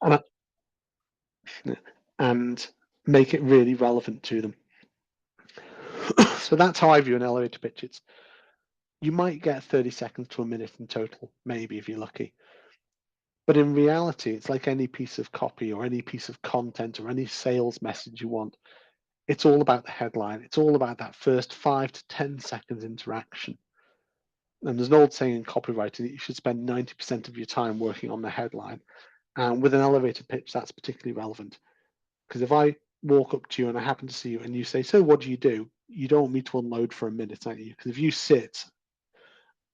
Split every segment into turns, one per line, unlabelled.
and, and make it really relevant to them. So that's how I view an elevator pitch. You might get 30 seconds to a minute in total, maybe if you're lucky. But in reality, it's like any piece of copy or any piece of content or any sales message you want. It's all about the headline. It's all about that first 5 to 10 seconds interaction. And there's an old saying in copywriting that you should spend 90% of your time working on the headline. And with an elevator pitch, that's particularly relevant. Because if I walk up to you and I happen to see you and you say, "So what do?" You don't want me to unload for a minute, are you? Because if you sit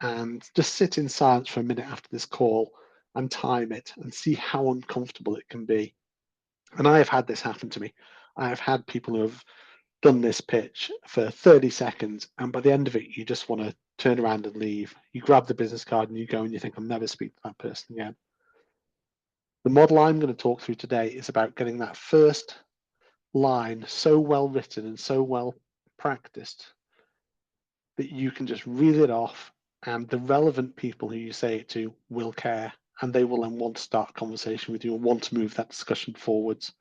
and just sit in silence for a minute after this call and time it and see how uncomfortable it can be. And I have had this happen to me. I have had people who have done this pitch for 30 seconds, and by the end of it, you just want to turn around and leave. You grab the business card and you go and you think, "I'll never speak to that person again." The model I'm going to talk through today is about getting that first line so well written and so well practiced that you can just reel it off, and the relevant people who you say it to will care, and they will then want to start a conversation with you and want to move that discussion forwards.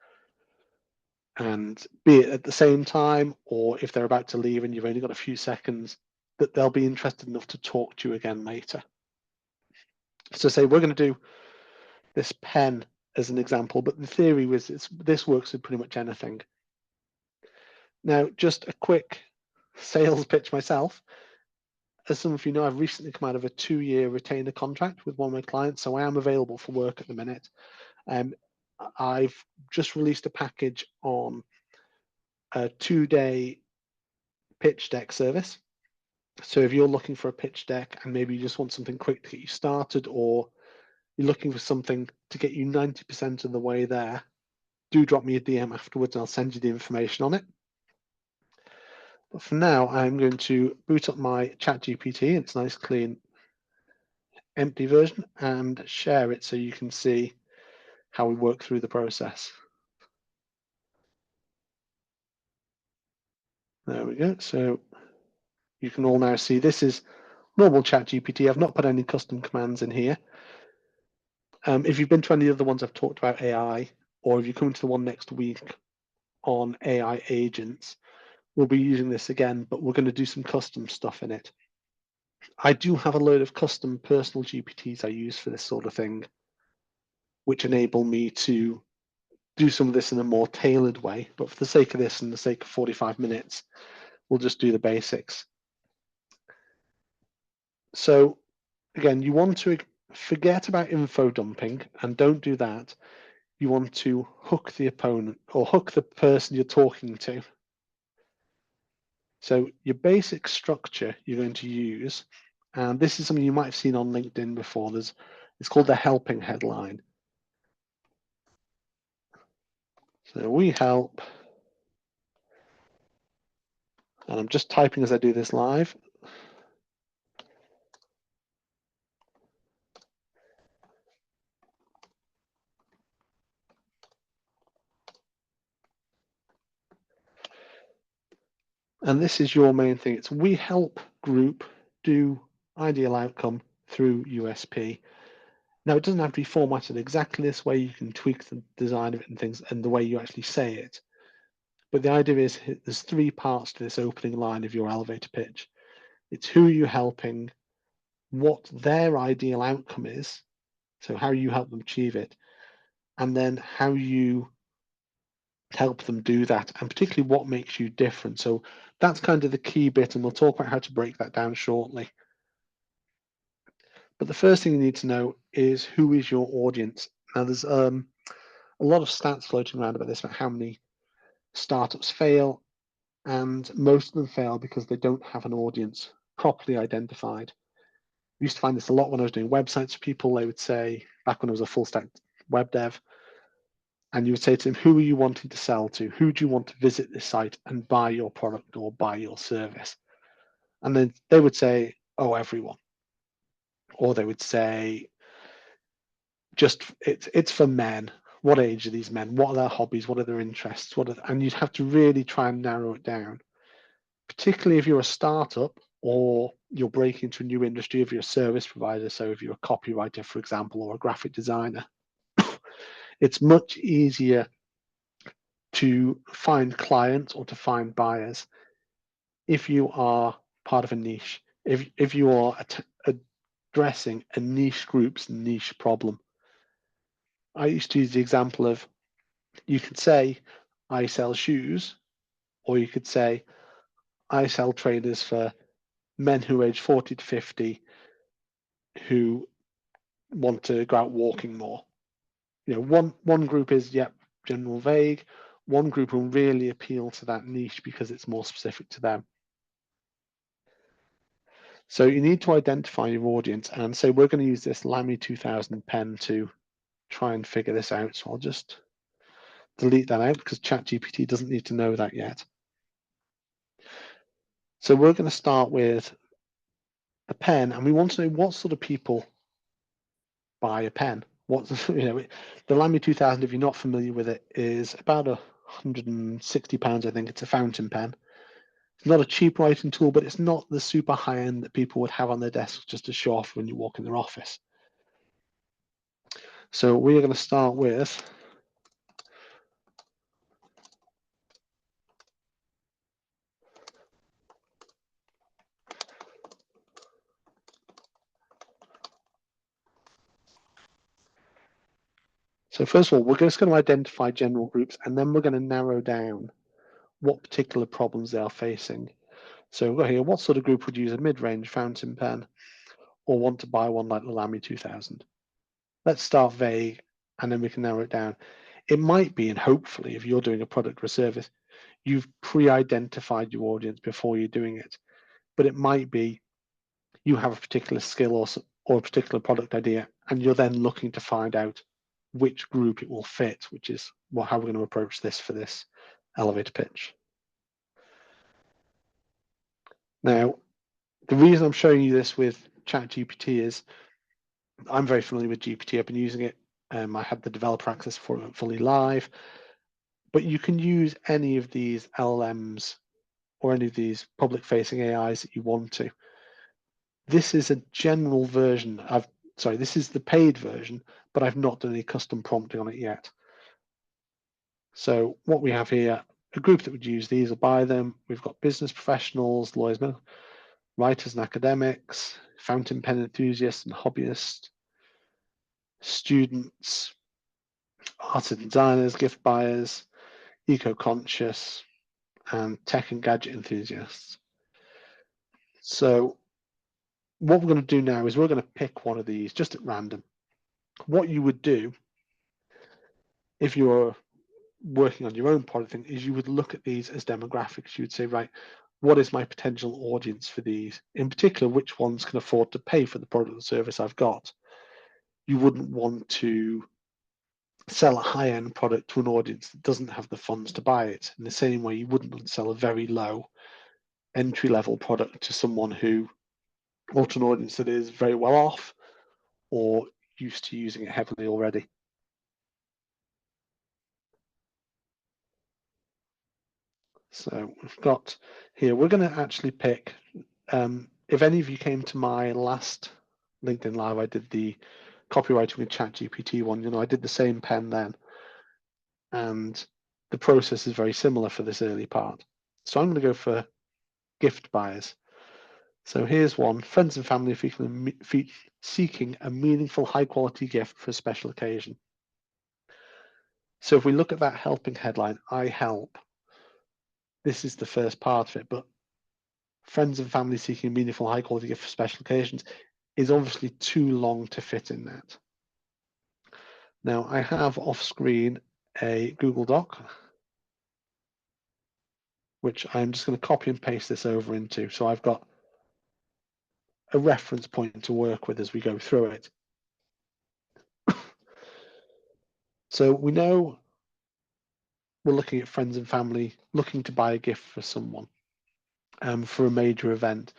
And be it at the same time, or if they're about to leave and you've only got a few seconds, that they'll be interested enough to talk to you again later. So say we're going to do this pen as an example, but the theory was this works with pretty much anything. Now, just a quick sales pitch myself. As some of you know, I've recently come out of a 2-year retainer contract with one of my clients, so I am available for work at the minute. I've just released a package on a 2-day pitch deck service. So if you're looking for a pitch deck and maybe you just want something quick to get you started, or you're looking for something to get you 90% of the way there, do drop me a DM afterwards and I'll send you the information on it. But for now, I'm going to boot up my ChatGPT. It's a nice, clean, empty version, and share it so you can see how we work through the process. There we go. So you can all now see this is normal ChatGPT. I've not put any custom commands in here. If you've been to any of the ones I've talked about AI, or if you come to the one next week on AI agents, we'll be using this again, but we're going to do some custom stuff in it. I do have a load of custom personal GPTs I use for this sort of thing, which enable me to do some of this in a more tailored way. But for the sake of this and the sake of 45 minutes, we'll just do the basics. So again, you want to forget about info dumping and don't do that. You want to hook the opponent or hook the person you're talking to. So your basic structure you're going to use, and this is something you might have seen on LinkedIn before. It's called the helping headline. So we help, and I'm just typing as I do this live. And this is your main thing. It's we help group do ideal outcome through USP. Now, it doesn't have to be formatted exactly this way. You can tweak the design of it and things and the way you actually say it. But the idea is there's 3 parts to this opening line of your elevator pitch. It's who you're helping, what their ideal outcome is, so how you help them achieve it, and then how you help them do that, and particularly what makes you different. So that's kind of the key bit, and we'll talk about how to break that down shortly. But the first thing you need to know is who is your audience. Now, there's a lot of stats floating around about this, about how many startups fail, and most of them fail because they don't have an audience properly identified. I used to find this a lot when I was doing websites for people. They would say, back when I was a full stack web dev, and you would say to them, who are you wanting to sell to? Who do you want to visit this site and buy your product or buy your service? And then they would say, oh, everyone. Or they would say, just it's for men. What age are these men? What are their hobbies? What are their interests? And you'd have to really try and narrow it down, particularly if you're a startup or you're breaking into a new industry, if you're a service provider. So if you're a copywriter, for example, or a graphic designer, It's much easier to find clients or to find buyers if you are part of a niche, if you are addressing a niche group's niche problem. I used to use the example of, you could say, I sell shoes, or you could say, I sell trainers for men who age 40 to 50 who want to go out walking more. One group is, general vague. One group will really appeal to that niche because it's more specific to them. So you need to identify your audience, and so we're going to use this Lamy 2000 pen to try and figure this out. So I'll just delete that out because ChatGPT doesn't need to know that yet. So we're going to start with a pen, and we want to know what sort of people buy a pen. The Lamy 2000, if you're not familiar with it, is about £160. I think it's a fountain pen. It's not a cheap writing tool, but it's not the super high end that people would have on their desks just to show off when you walk in their office. So we're going to start with So first of all, we're just going to identify general groups, and then we're going to narrow down what particular problems they are facing. So we've got here, what sort of group would use a mid-range fountain pen or want to buy one like the Lamy 2000? Let's start vague, and then we can narrow it down. It might be, and hopefully, if you're doing a product or a service, you've pre-identified your audience before you're doing it. But it might be you have a particular skill or a particular product idea, and you're then looking to find out which group it will fit, which is how we're going to approach this for this elevator pitch. Now, the reason I'm showing you this with ChatGPT is I'm very familiar with GPT. I've been using it. I had the developer access for it fully live. But you can use any of these LLMs or any of these public-facing AIs that you want to. This is a general version. This is the paid version, but I've not done any custom prompting on it yet. So what we have here, a group that would use these or buy them. We've got business professionals, lawyers, writers and academics, fountain pen enthusiasts and hobbyists, students, artists and designers, gift buyers, eco-conscious, and tech and gadget enthusiasts. So what we're going to do now is we're going to pick one of these just at random. What you would do if you're working on your own product thing is you would look at these as demographics. You would say, right, what is my potential audience for these? In particular, which ones can afford to pay for the product or service I've got? You wouldn't want to sell a high-end product to an audience that doesn't have the funds to buy it. In the same way, you wouldn't sell a very low entry-level product to someone or to an audience that is very well off or used to using it heavily already. So we've got here, we're going to actually pick, if any of you came to my last LinkedIn Live, I did the copywriting with ChatGPT one, I did the same pen then. And the process is very similar for this early part. So I'm going to go for gift buyers. So here's one, friends and family seeking a meaningful, high quality gift for a special occasion. So if we look at that helping headline, I help, this is the first part of it, but friends and family seeking a meaningful, high quality gift for special occasions is obviously too long to fit in that. Now I have off screen a Google Doc, which I'm just going to copy and paste this over into. So I've got a reference point to work with as we go through it. So we know we're looking at friends and family looking to buy a gift for someone for a major event.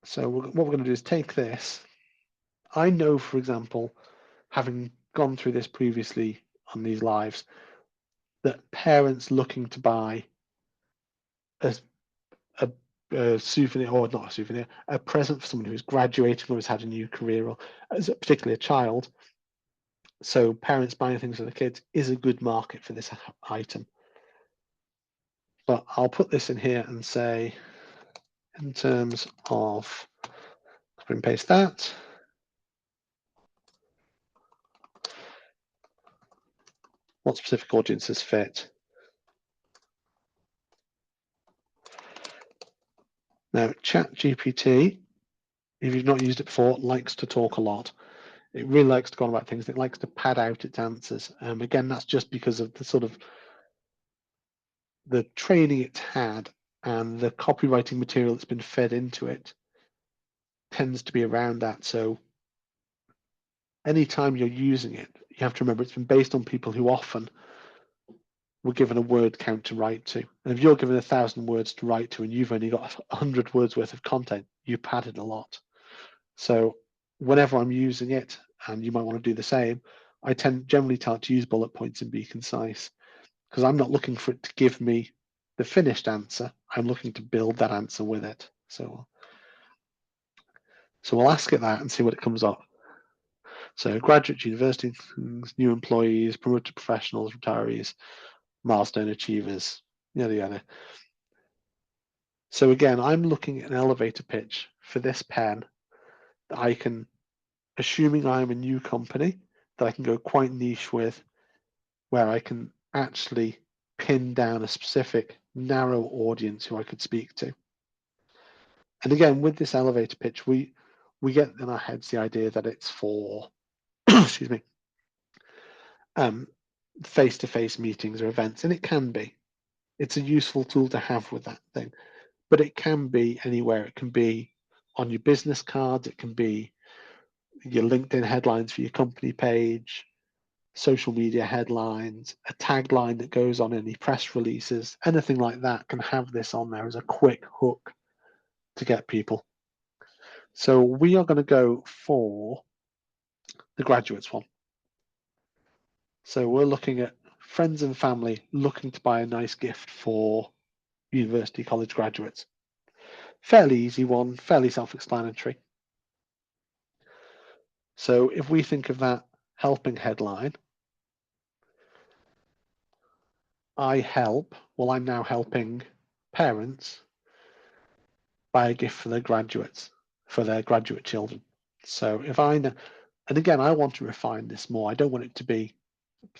So what we're going to do is take this. I know, for example, having gone through this previously on these lives, that parents looking to buy a a souvenir, or not a souvenir, a present for someone who's graduating or has had a new career, or as particularly a child. So parents buying things for the kids is a good market for this item. But I'll put this in here and say, in terms of, copy and paste that. What specific audiences fit? Now, ChatGPT, if you've not used it before, likes to talk a lot. It really likes to go on about things. It likes to pad out its answers. Again, that's just because of the sort of the training it's had and the copywriting material that's been fed into it tends to be around that. So anytime you're using it, you have to remember it's been based on people who often were given a word count to write to. And if you're given 1,000 words to write to and you've only got 100 words worth of content, you padded a lot. So whenever I'm using it, and you might want to do the same, I generally tend to use bullet points and be concise, because I'm not looking for it to give me the finished answer. I'm looking to build that answer with it. So we'll ask it that and see what it comes up. So graduate university, new employees, promoted professionals, retirees, milestone achievers, yada yada. So again, I'm looking at an elevator pitch for this pen that I can, assuming I'm a new company, that I can go quite niche with, where I can actually pin down a specific narrow audience who I could speak to. And again, with this elevator pitch, we get in our heads the idea that it's for, excuse me, face-to-face meetings or events, and it can be. It's a useful tool to have with that thing, but it can be anywhere. It can be on your business cards. It can be your LinkedIn headlines for your company page, social media headlines, a tagline that goes on any press releases, anything like that can have this on there as a quick hook to get people. So we are going to go for the graduates one. So we're looking at friends and family looking to buy a nice gift for university college graduates. Fairly easy one, fairly self-explanatory. So if we think of that helping headline, I help, well, I'm now helping parents buy a gift for their graduates, for their graduate children. So if I know, and again, I want to refine this more. I don't want it to be,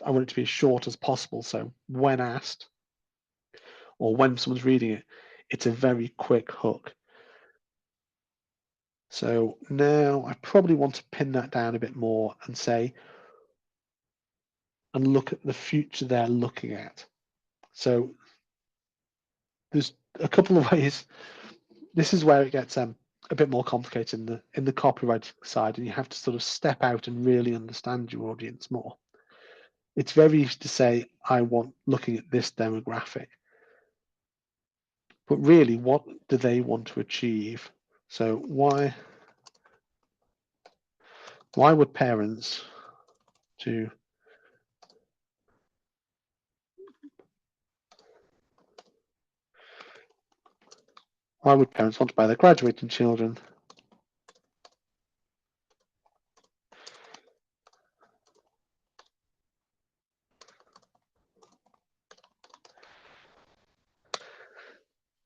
I want it to be as short as possible. So when asked, or when someone's reading it, it's a very quick hook. So now I probably want to pin that down a bit more and say, and look at the future they're looking at. So there's a couple of ways. This is where it gets a bit more complicated in the copywriting side, and you have to sort of step out and really understand your audience more. It's very easy to say, I want looking at this demographic, but really, what do they want to achieve? So why would parents want to buy their graduating children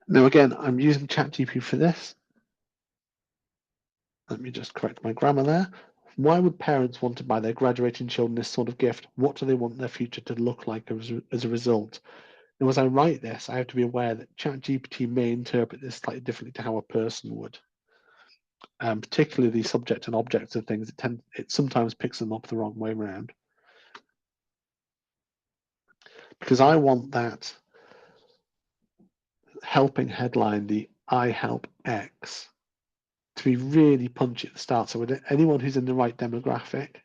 now? Again, I'm using ChatGPT for this. Let me just correct my grammar there. Why would parents want to buy their graduating children this sort of gift? What do they want their future to look like as a result? And as I write this, I have to be aware that ChatGPT may interpret this slightly differently to how a person would. Particularly the subject and objects of things, it sometimes picks them up the wrong way around. Because I want that helping headline, the I help X, to be really punchy at the start. So anyone who's in the right demographic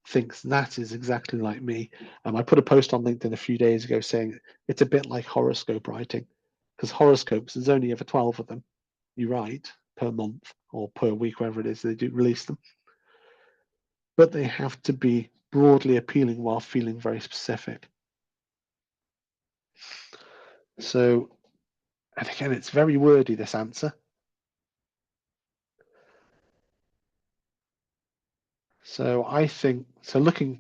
thinks that is exactly like me. I put a post on LinkedIn a few days ago saying it's a bit like horoscope writing, because horoscopes, there's only ever 12 of them you write per month or per week, wherever it is they do release them. But they have to be broadly appealing while feeling very specific. So And again, it's very wordy, this answer. So I think,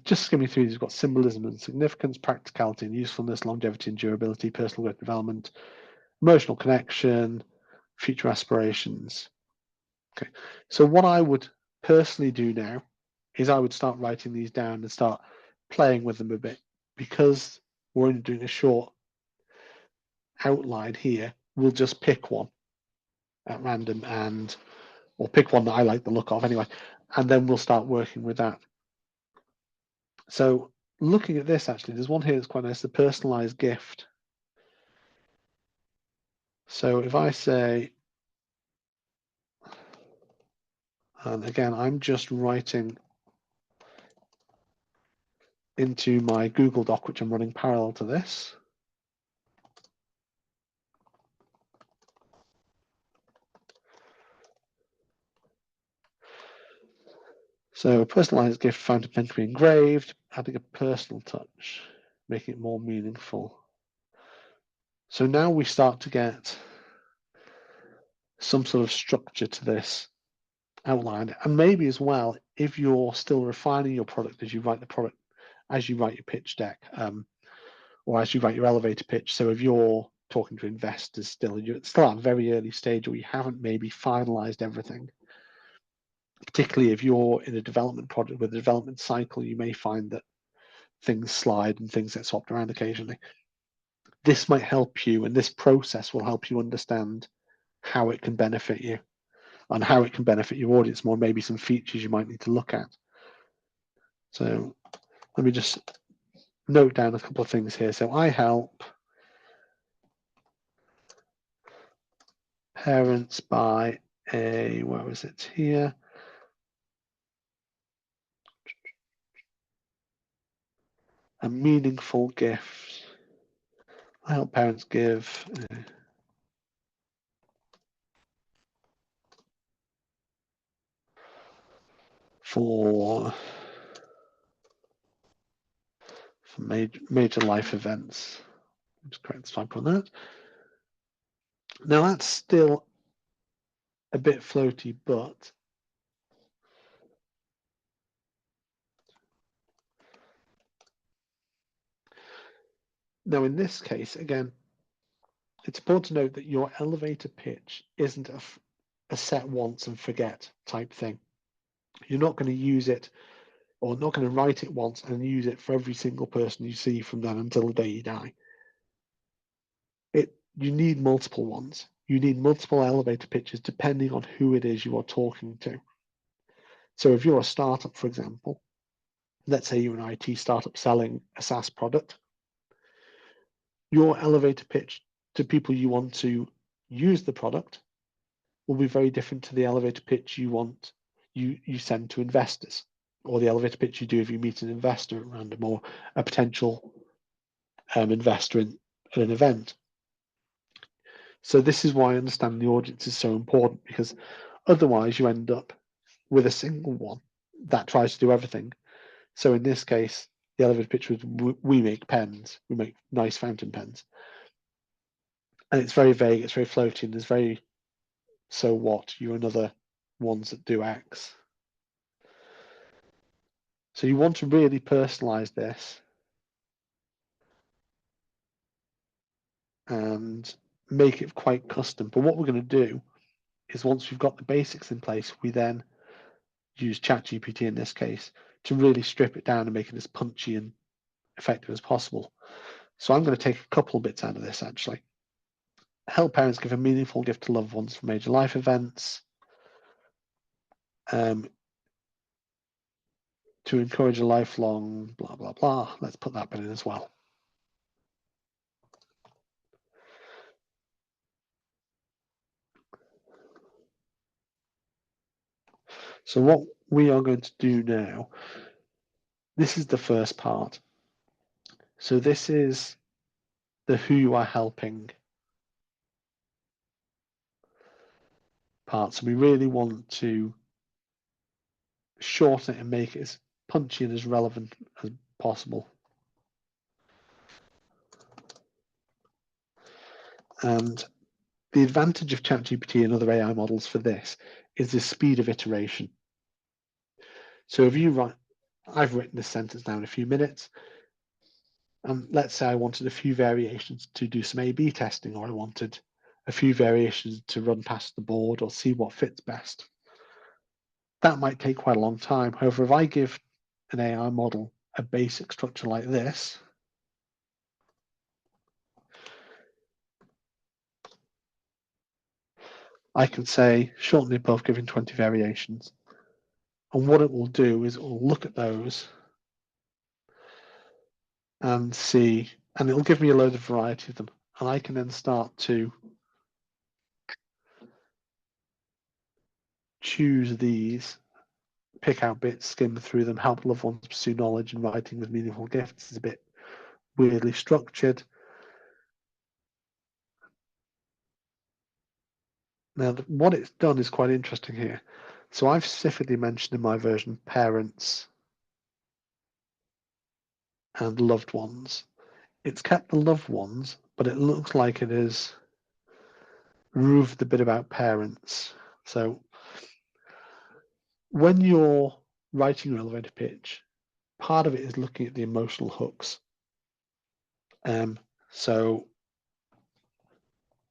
just skimming through these, we've got symbolism and significance, practicality and usefulness, longevity and durability, personal growth development, emotional connection, future aspirations. Okay, so what I would personally do now is I would start writing these down and start playing with them a bit, because we're only doing a short outline here. We'll just pick one at random, or pick one that I like the look of anyway, and then we'll start working with that. So looking at this, actually, there's one here that's quite nice, the personalized gift. So if I say, and again, I'm just writing into my Google Doc, which I'm running parallel to this. So a personalized gift fountain pen to be engraved, adding a personal touch, making it more meaningful. So now we start to get some sort of structure to this outline. And maybe as well, if you're still refining your product as you write your pitch deck, or as you write your elevator pitch. So if you're talking to investors still, you're still at a very early stage, or you haven't maybe finalized everything. Particularly if you're in a development project with a development cycle, you may find that things slide and things get swapped around occasionally. This might help you, and this process will help you understand how it can benefit you and how it can benefit your audience more, maybe some features you might need to look at. So let me just note down a couple of things here. So I help parents buy where was it here? A meaningful gift. I help parents give for major life events. Just correct the typo on that. Now that's still a bit floaty, but now in this case, again, it's important to note that your elevator pitch isn't a set once and forget type thing. You're not going to use it, or not going to write it once and use it for every single person you see from then until the day you die. You need multiple ones. You need multiple elevator pitches depending on who it is you are talking to. So if you're a startup, for example, let's say you're an IT startup selling a SaaS product, your elevator pitch to people you want to use the product will be very different to the elevator pitch you send to investors, or the elevator pitch you do if you meet an investor at random, or a potential investor at an event. So this is why understanding the audience is so important, because otherwise you end up with a single one that tries to do everything. So in this case, the elevator pitch was, we make pens, we make nice fountain pens. And it's very vague, it's very floating, there's very, so what, you're another ones that do X. So you want to really personalize this and make it quite custom. But what we're going to do is, once we've got the basics in place, we then use ChatGPT in this case to really strip it down and make it as punchy and effective as possible. So I'm going to take a couple of bits out of this actually. Help parents give a meaningful gift to loved ones for major life events. To encourage a lifelong blah, blah, blah. Let's put that bit in as well. So what we are going to do now, this is the first part. So this is the who you are helping part. So we really want to shorten it and make it as punchy and as relevant as possible. And The advantage of ChatGPT and other AI models for this is the speed of iteration. So if you write, I've written this sentence down in a few minutes, and let's say I wanted a few variations to do some A/B testing, or I wanted a few variations to run past the board or see what fits best. That might take quite a long time. However, if I give an AI model a basic structure like this, I can say shorten the above, giving 20 variations. And what it will do is it will look at those and see, and it'll give me a load of variety of them. And I can then start to choose these, pick out bits, skim through them, help loved ones pursue knowledge, and writing with meaningful gifts is a bit weirdly structured. Now, what it's done is quite interesting here. So I've specifically mentioned in my version parents and loved ones. It's kept the loved ones, but it looks like it has removed the bit about parents. So when you're writing your elevator pitch, part of it is looking at the emotional hooks. So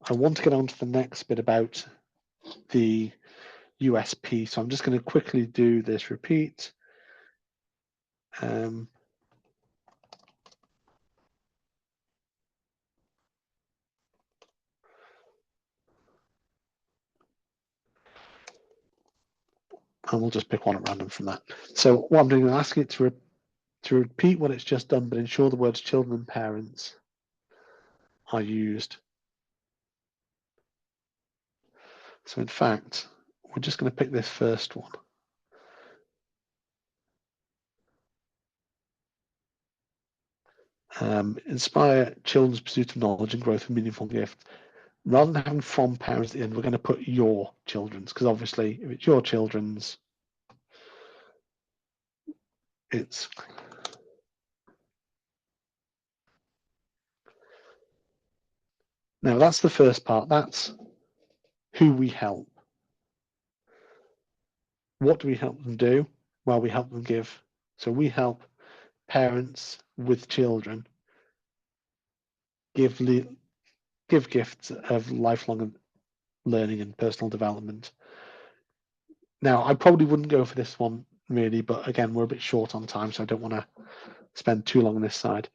I want to get on to the next bit about the USP. So I'm just going to quickly do this repeat. And we'll just pick one at random from that. So what I'm doing is asking it to repeat what it's just done, but ensure the words children and parents are used. So in fact, we're just going to pick this first one. Inspire children's pursuit of knowledge and growth of meaningful gifts. Rather than having from parents at the end, we're going to put your children's, because obviously if it's your children's, it's now that's the first part. That's who we help. What do we help them do? Well, we help them give. So we help parents with children give gifts of lifelong learning and personal development. Now, I probably wouldn't go for this one really, but again, we're a bit short on time, so I don't want to spend too long on this side.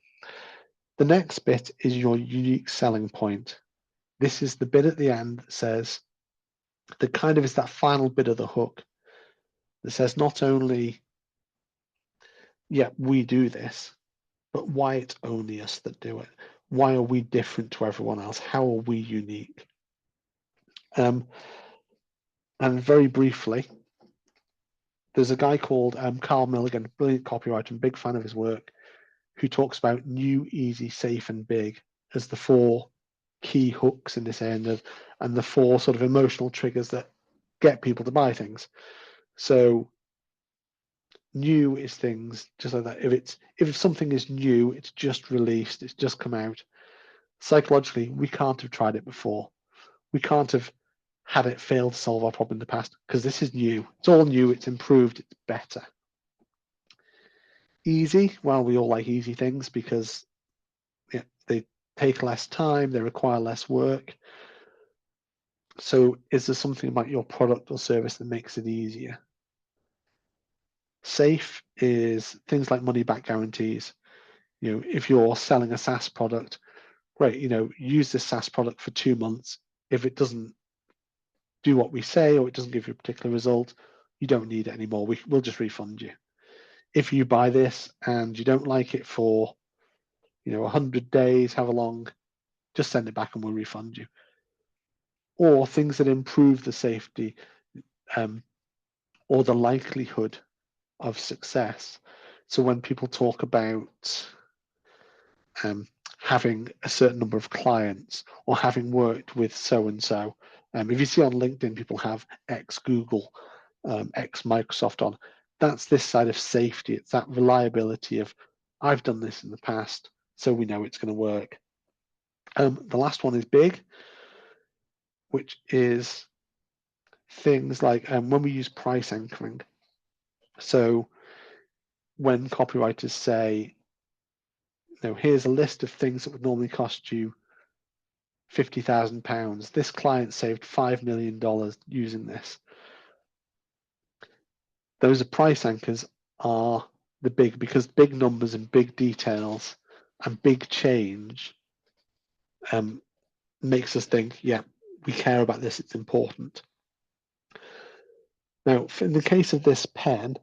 The next bit is your unique selling point. This is the bit at the end that says, that kind of is that final bit of the hook that says not only, yeah, we do this, but why it's only us that do it. Why are we different to everyone else? How are we unique? And very briefly, there's a guy called Carl Milligan, brilliant copywriter, and big fan of his work, who talks about new, easy, safe, and big as the four key hooks in this end of, and the four sort of emotional triggers that get people to buy things. So new is things just like that. If something is new, it's just released, it's just come out. Psychologically, we can't have tried it before. We can't have had it fail to solve our problem in the past because this is new. It's all new, it's improved, it's better. Easy, well, we all like easy things because they take less time, they require less work. So is there something about your product or service that makes it easier? Safe is things like money back guarantees. If you're selling a SaaS product, great, use this SaaS product for 2 months. If it doesn't do what we say or it doesn't give you a particular result, you don't need it anymore. We'll just refund you. If you buy this and you don't like it for 100 days, however long, just send it back and we'll refund you. Or things that improve the safety or the likelihood of success. So when people talk about having a certain number of clients or having worked with so-and-so, if you see on LinkedIn, people have ex-Google, ex-Microsoft on, that's this side of safety. It's that reliability of, I've done this in the past, so we know it's going to work. The last one is big. which is things like when we use price anchoring. So when copywriters say, here's a list of things that would normally cost you £50,000. This client saved $5 million using this. Those are price anchors are because big numbers and big details and big change makes us think, yeah, we care about this, it's important. Now, in the case of this pen,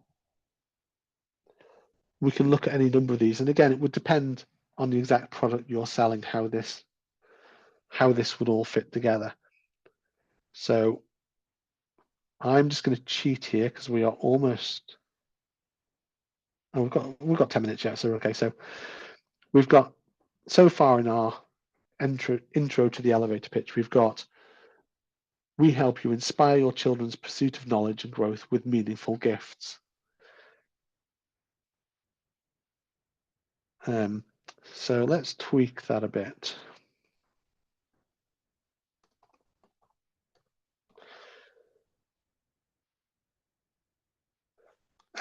we can look at any number of these. And again, it would depend on the exact product you're selling, how this would all fit together. So I'm just going to cheat here because we are almost, we've got 10 minutes yet, so okay. So we've got, so far in our intro to the elevator pitch, we help you inspire your children's pursuit of knowledge and growth with meaningful gifts. So let's tweak that a bit.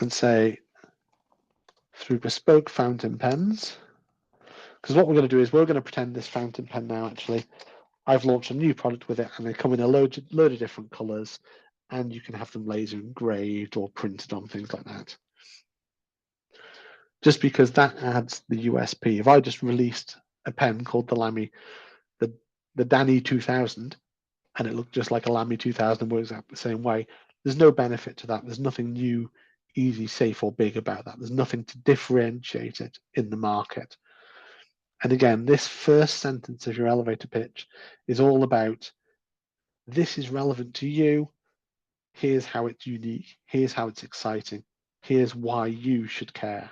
And say, through bespoke fountain pens, because what we're going to do is we're going to pretend this fountain pen now, actually, I've launched a new product with it, and they come in a load of different colors, and you can have them laser engraved or printed on, things like that. Just because that adds the USP. If I just released a pen called the Lamy, the Danny 2000, and it looked just like a Lamy 2000 and works out the same way, there's no benefit to that. There's nothing new, easy, safe, or big about that. There's nothing to differentiate it in the market. And again, this first sentence of your elevator pitch is all about, this is relevant to you. Here's how it's unique. Here's how it's exciting. Here's why you should care.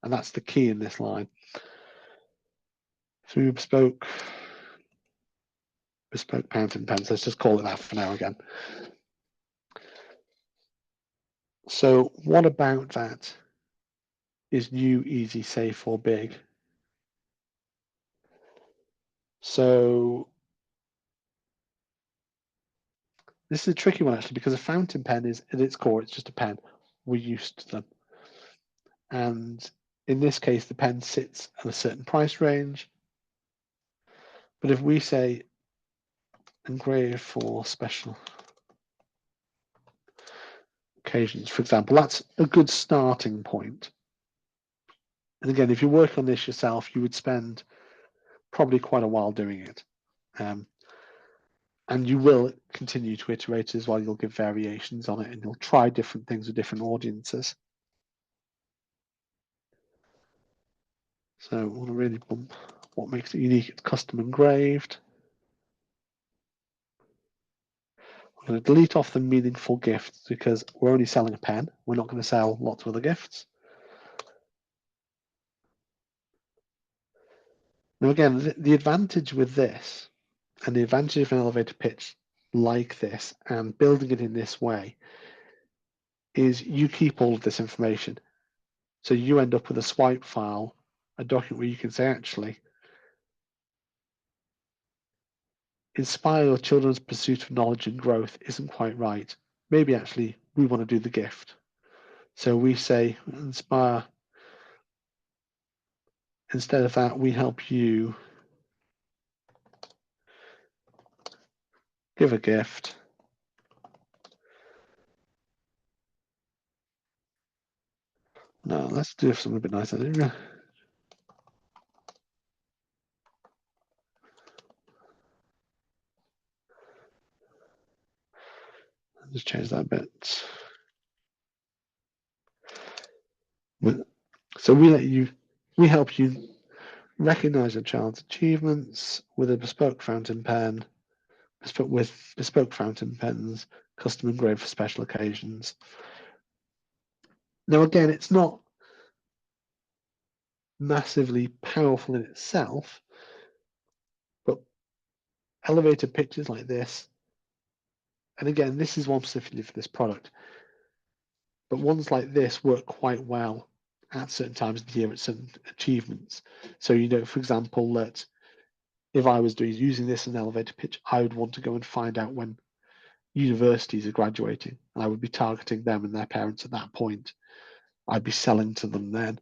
And that's the key in this line. Through bespoke fountain pens. Let's just call it that for now again. So what about that is new, easy, safe, or big? So this is a tricky one, actually, because a fountain pen is, at its core, it's just a pen. We're used to them. And in this case, the pen sits at a certain price range. But if we say engrave for special occasions, for example, that's a good starting point. And again, if you work on this yourself, you would spend probably quite a while doing it. And you will continue to iterate as well. You'll give variations on it, and you'll try different things with different audiences. So we want to really bump what makes it unique. It's custom engraved. I'm going to delete off the meaningful gifts because we're only selling a pen. We're not going to sell lots of other gifts. Now again, the advantage with this, and the advantage of an elevator pitch like this and building it in this way, is you keep all of this information. So you end up with a swipe file, a document where you can say, actually, inspire your children's pursuit of knowledge and growth isn't quite right. Maybe actually we want to do the gift. So we say, inspire, instead of that, we help you give a gift. No, let's do something a bit nicer. Just change that a bit. So we help you recognize your child's achievements with a bespoke fountain pen, with bespoke fountain pens, custom engraved for special occasions. Now, again, it's not massively powerful in itself, but elevator pitches like this, and again, this is one specifically for this product, but ones like this work quite well at certain times of the year at certain achievements. So, for example, that if I was using this as an elevator pitch, I would want to go and find out when universities are graduating, and I would be targeting them and their parents at that point. I'd be selling to them then.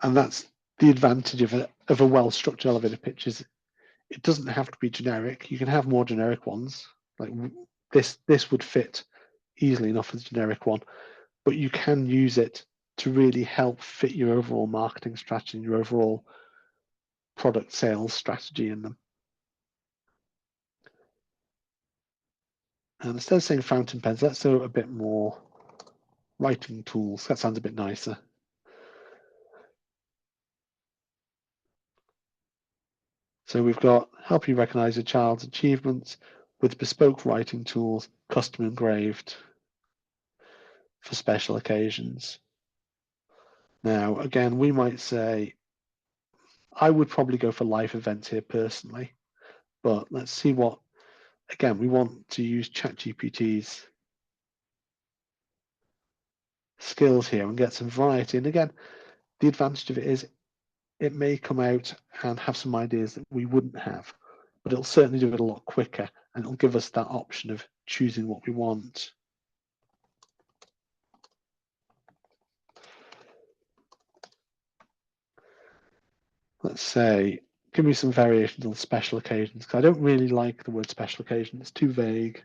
And that's the advantage of a well-structured elevator pitch, is it doesn't have to be generic. You can have more generic ones. Like this would fit easily enough as a generic one, but you can use it to really help fit your overall marketing strategy and your overall product sales strategy in them. And instead of saying fountain pens, let's do a bit more writing tools. That sounds a bit nicer. So we've got help you recognize your child's achievements with bespoke writing tools, custom engraved for special occasions. Now, again, we might say, I would probably go for live events here personally, but let's see what, again, we want to use ChatGPT's skills here and get some variety. And again, the advantage of it is it may come out and have some ideas that we wouldn't have, but it'll certainly do it a lot quicker, and it'll give us that option of choosing what we want. Let's say, give me some variations on special occasions, because I don't really like the word special occasion. It's too vague.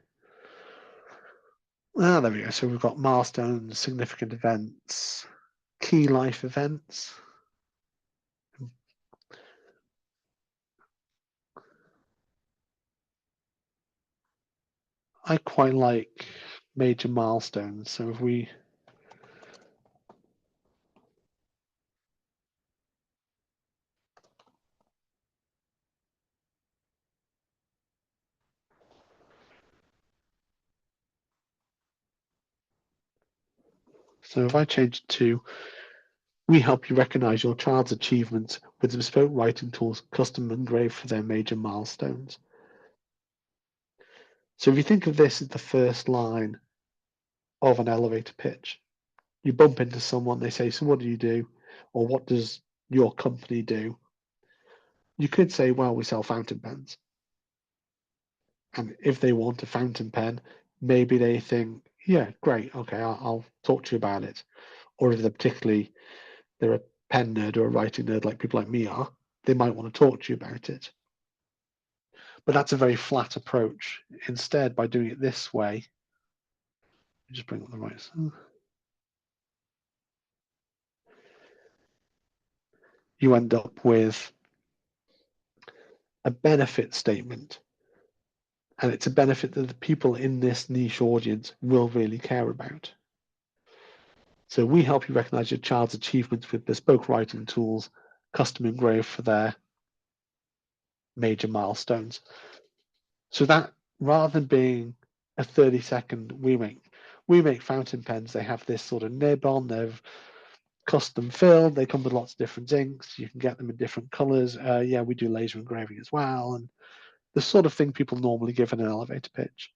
There we go. So we've got milestones, significant events, key life events. I quite like major milestones. So if we if I change it to, we help you recognize your child's achievements with bespoke writing tools custom engraved for their major milestones. So if you think of this as the first line of an elevator pitch, you bump into someone, they say, so what do you do? Or what does your company do? You could say, well, we sell fountain pens. And if they want a fountain pen, maybe they think, yeah, great, okay, I'll talk to you about it. Or if they're a pen nerd or a writing nerd like people like me are, they might want to talk to you about it. But that's a very flat approach. Instead, by doing it this way, just bring up the right. You end up with a benefit statement. And it's a benefit that the people in this niche audience will really care about. So we help you recognize your child's achievements with bespoke writing tools, custom engraved for their major milestones. So that, rather than being a 30-second, we make fountain pens, they have this sort of nib on, they're custom filled, they come with lots of different inks, you can get them in different colors. Yeah, we do laser engraving as well, and the sort of thing people normally give in an elevator pitch.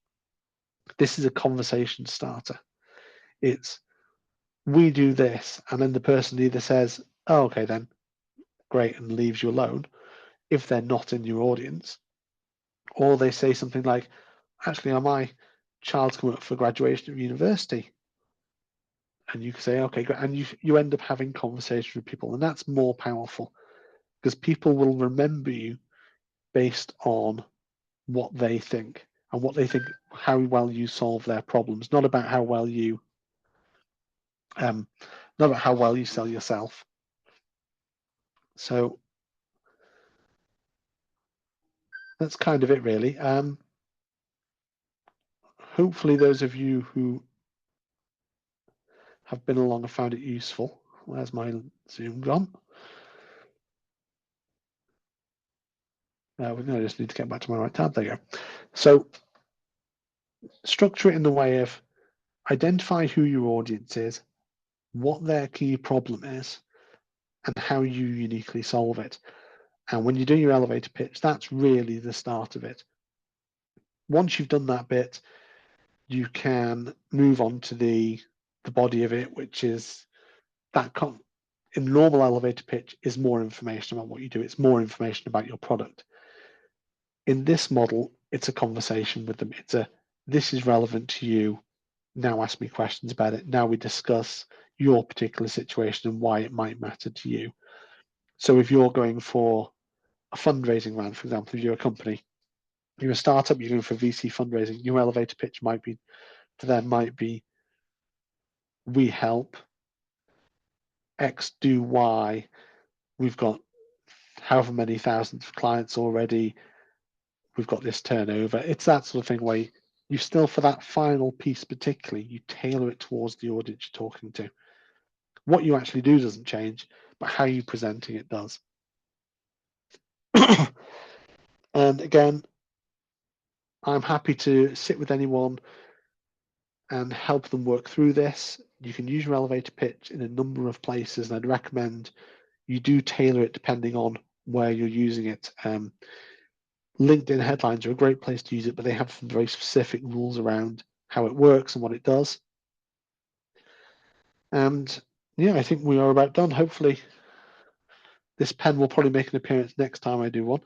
This is a conversation starter. It's, we do this, and then the person either says, oh, okay then, great, and leaves you alone if they're not in your audience, or they say something like, actually, my child's coming up for graduation of university, and you can say, okay, great, and you end up having conversations with people, and that's more powerful because people will remember you based on what they think and what they think, how well you solve their problems, not about how well you sell yourself. So that's kind of it, really. Hopefully, those of you who have been along and found it useful. Where's my Zoom gone? I just need to get back to my right tab. There you go. So structure it in the way of identify who your audience is, what their key problem is, and how you uniquely solve it. And when you do your elevator pitch, that's really the start of it. Once you've done that bit, you can move on to the body of it, which is that in normal elevator pitch is more information about what you do. It's more information about your product. In this model, it's a conversation with them. It's a, this is relevant to you. Now ask me questions about it. Now we discuss your particular situation and why it might matter to you. So if you're going for a fundraising round, for example, if you're a company, you're a startup, you're going for VC fundraising, your elevator pitch might be, to them might be, we help, X do Y, we've got however many thousands of clients already, we've got this turnover. It's that sort of thing where you still, for that final piece particularly, you tailor it towards the audience you're talking to. What you actually do doesn't change, but how you're presenting it does. And again, I'm happy to sit with anyone and help them work through this. You can use your elevator pitch in a number of places, and I'd recommend you do tailor it depending on where you're using it. LinkedIn headlines are a great place to use it, but they have some very specific rules around how it works and what it does. And yeah, I think we are about done. Hopefully this pen will probably make an appearance next time I do one.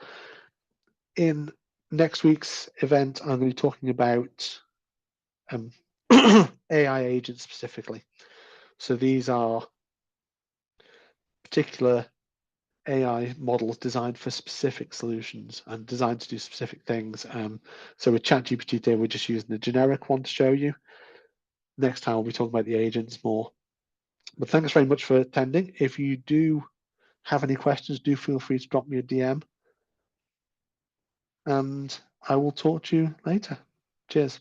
In next week's event, I'm going to be talking about AI agents specifically. So these are particular AI models designed for specific solutions and designed to do specific things. So with ChatGPT today, we're just using the generic one to show you. Next time, we'll be talking about the agents more. But thanks very much for attending. If you do have any questions, do feel free to drop me a DM. And I will talk to you later. Cheers.